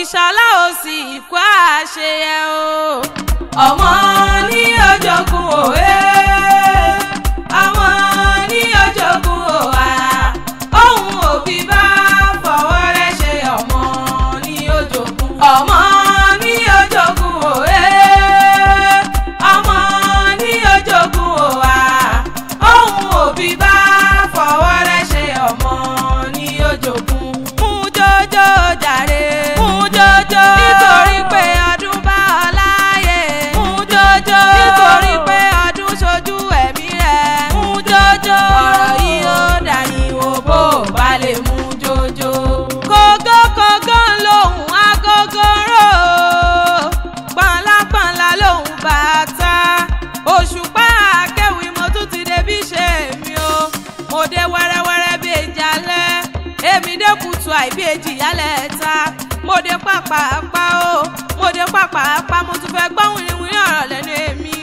ìṣọ̀lá ò sì kó àṣeyẹ o. ọmọ ní ojogun òwe ọmọ ní ojogun òwà ohun òbí bá fọwọ́ rẹ̀ ṣe ọmọ ní ojogun. ọmọ ní ojogun òwe ọmọ ní ojogun òwà ohun òbí bá fọwọ́ rẹ̀ ṣe ọmọ ní ojogun. mú jọjọ jàre mú jọjọ nítorí pé ọdún bá ọ láyé. mú jọjọ nítorí pé ọdún ṣojú ẹ̀mí rẹ̀. mú jọjọ ọ̀rọ̀ yìí ó dàyìn wò bó bá lè mú jọjọ. kógó kógó lòun agogo rò pọ̀nlápọ̀nlá lòun bàtà. òṣùpá akẹ́wì mo tún ti débi ṣe mi o. mo dé wẹ́rẹ́wẹ́rẹ́ bí èjì alẹ́ èmi dé kùtù àìbí èjì yálẹ̀ ta. mo dé pàpàpá o mo dé pàpàpá mo tún fẹ́ gbọ́ wìrìwìrì ọ̀rọ̀ lẹ́nu èmi.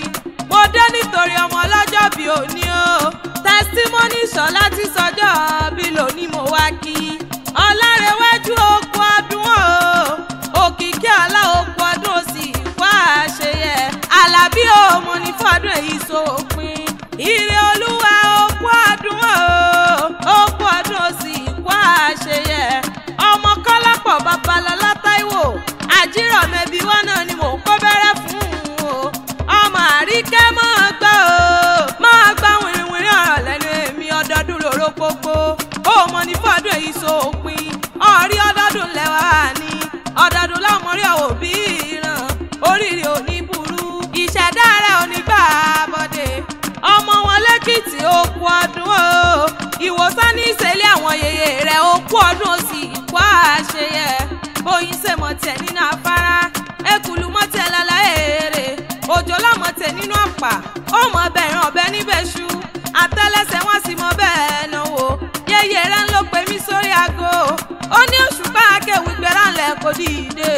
mo dé nítorí ọmọ ọlọ́jọ́ bí òní o. testimony Ṣọlá ti sọjọ́ bí lónìí mo wá kí. ọlárẹ̀wájú okú ọdún o òkìkí ọlá okú ọdún ó sì kó àṣeyẹ. àlàbí o mo ní fọdún èyí sópin. ire olúwa okú ọdún o okú ọdún ó sì kó àṣeyẹ. ọmọ kọ́lápọ̀ babalọ́lá táíwò àjírọ̀mẹ́bí wọn náà ni mò ń kó bẹ̀rẹ̀ fún o. ọmọ àríkẹ́ máa gbọ́ o máa gbọ́ wìrìwìrì ọ̀rọ̀ lẹ́nu èmi. ọdọọdún lóró gbogbo ó mọ ní fọdún èyí sópin. ọ̀rí ọdọọdún lẹ́wà ní ọdọọdún lámọ̀rí òbí ìran oríire ò ní burú ìṣẹ̀dá rẹ̀ ò ní gbà bọ́dé. ọmọ wọn lẹ́kìtì okú ọdún o ìwòsàn ní ìṣẹ̀lẹ̀ àwọn yèyé rẹ̀ okú ọdún ó sì kó àṣeyẹ. bóyin ṣe mọ̀tẹ̀ nínú afárá ekulu mọ̀tẹ̀ lálá èrè òjò lọ́mọ̀tẹ̀ nínú ọ̀pá ó mọ̀ bẹ̀rẹ̀ ọ̀bẹ níbẹ̀ ṣú àtẹ́lẹsẹ̀ wọn sì mọ bẹ́ẹ̀ náwó. yèyé rẹ̀ ń ló pe mí sórí aago ó ní òṣùpá akẹ́wì gbéra ńlẹ̀ kò dìde.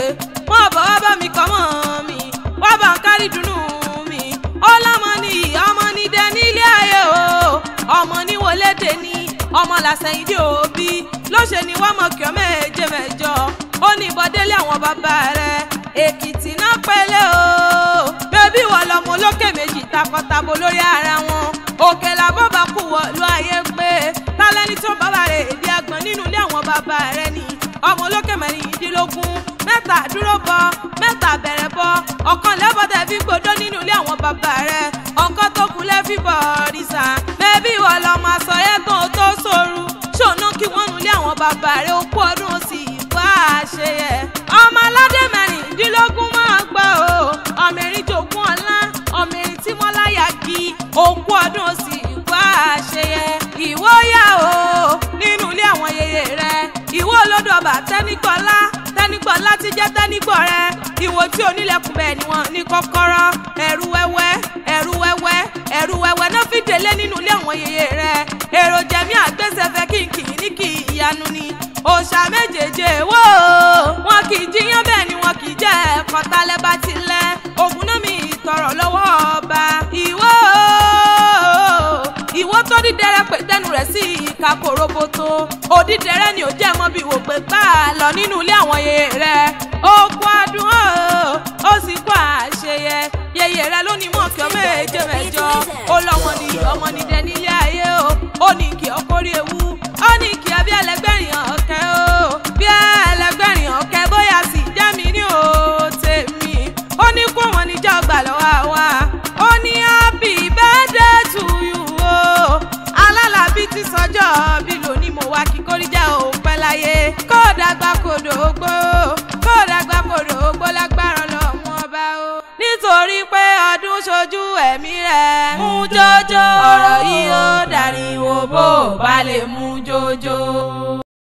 wọ́n bọ̀ wá bá mi kọ́ mọ́ mi wọ́n bá ń kárí dùnú mi. ó lọ́mọ ní ọmọ ní dẹ nílé ayé o ọmọ ní wọlé dé ní ọmọ làṣẹyìn dé òbí ló ṣe ni wọ́n mọ̀ kí ọ méje mẹ́jọ. ó ní ìbọdélé àwọn bàbá rẹ̀ èkìtì náà pélé o. bébí wọ́n lọ́mọ olókè méjì takọtabo lórí ara wọn. òkè làbọ̀ bá kú wọ̀lú ayé pé tálẹ́ni tó bàbá rẹ̀ èdè àgbọ̀n nínú ilé àwọn bàbá rẹ̀ ni. ọmọ olókè mẹ́rìndínlógún mẹ́ta dúró bọ mẹ́ta bẹ̀rẹ̀ bọ ọ̀kan lẹ́bọ̀tẹ̀ fi gbódó nínú ilé àwọn bàbá rẹ̀ ọ̀kan tó kú lẹ́fí bọ̀ ọ̀rìṣà. bẹ́ẹ̀bí wọ́n lọ máa sọ yẹ́ tó sóru ṣòna kí wọ́n nu ilé àwọn bàbá rẹ̀ okú ọdún ó sì kó àṣeyẹ. ọmọ aládé mẹ́rìndínlógún máa gbọ́ o ọmọ erin jogún ọlá ọmọ erin tí wọ́n láyà kí okú ọdún ó sì kó àṣeyẹ. ìwọ yà o nínú ilé àwọn yèyé rẹ̀ ìwọ olódò ọba tẹ́nígbọ́lá tẹ́nígbọ́lá ti jẹ́ tẹ́nígbọ́ rẹ̀ ìwọ tí onílẹ̀kùn bẹ́ẹ̀ ni wọ́n ní kọ́kọ́rọ́ ẹ̀rù wẹ́wẹ́ ẹ̀rù wẹ́wẹ́ ẹ̀rù wẹ́wẹ́ náà fi délé nínú ilé àwọn yèyé rẹ̀ èrò jẹ̀mí àgbẹ̀sẹ̀fẹ̀ kìkì ní kì í ìyanu ni òòṣà méjèèjì wò wọn kì í jiyàn bẹ́ẹ̀ ni wọn kì í jẹ́ ẹ̀kọ́ tálẹ́ bá ti lẹ́ ògùn náà mi tọrọ lọ́wọ́ ọba ìwọ tó dídẹrẹ pé tẹnu rẹ̀ sí ìka kòróbótó òdídẹrẹ ni ò jẹ́ mọ́ bí wò pé gbà lọ nínú ilé àwọn yèyé rẹ̀ okú ọdún ó sì kó àṣeyẹ. yèyé rẹ̀ ló ní mọ̀ kí ọ méje mẹ́jọ ó lọ́mọ ní ọmọ ní dẹ nílé ayé o ó ní kí ọ kórí ewu ó ní kí ẹ bí ẹlẹgbẹ̀rin ọ̀kẹ́ o bí ẹlẹgbẹ̀rin ọ̀kẹ́ bóyá sì jẹ́ mi ní o tèmi ó ní kó wọn níjà ọgbà lọ́wọ́ wa ó ní happy birthday to you o alálàbí ti sọjọ́ bí lónìí mo wá kí kórìjà ò pẹ́ láyé kó dàgbà kó dògbò lágbára lọ́mọ ọba o nítorí pé ọdún ṣojú ẹ̀mí rẹ̀ mú jọjọ ọ̀rọ̀ yìí ó dàríwò bó bá lè mú jọjọ.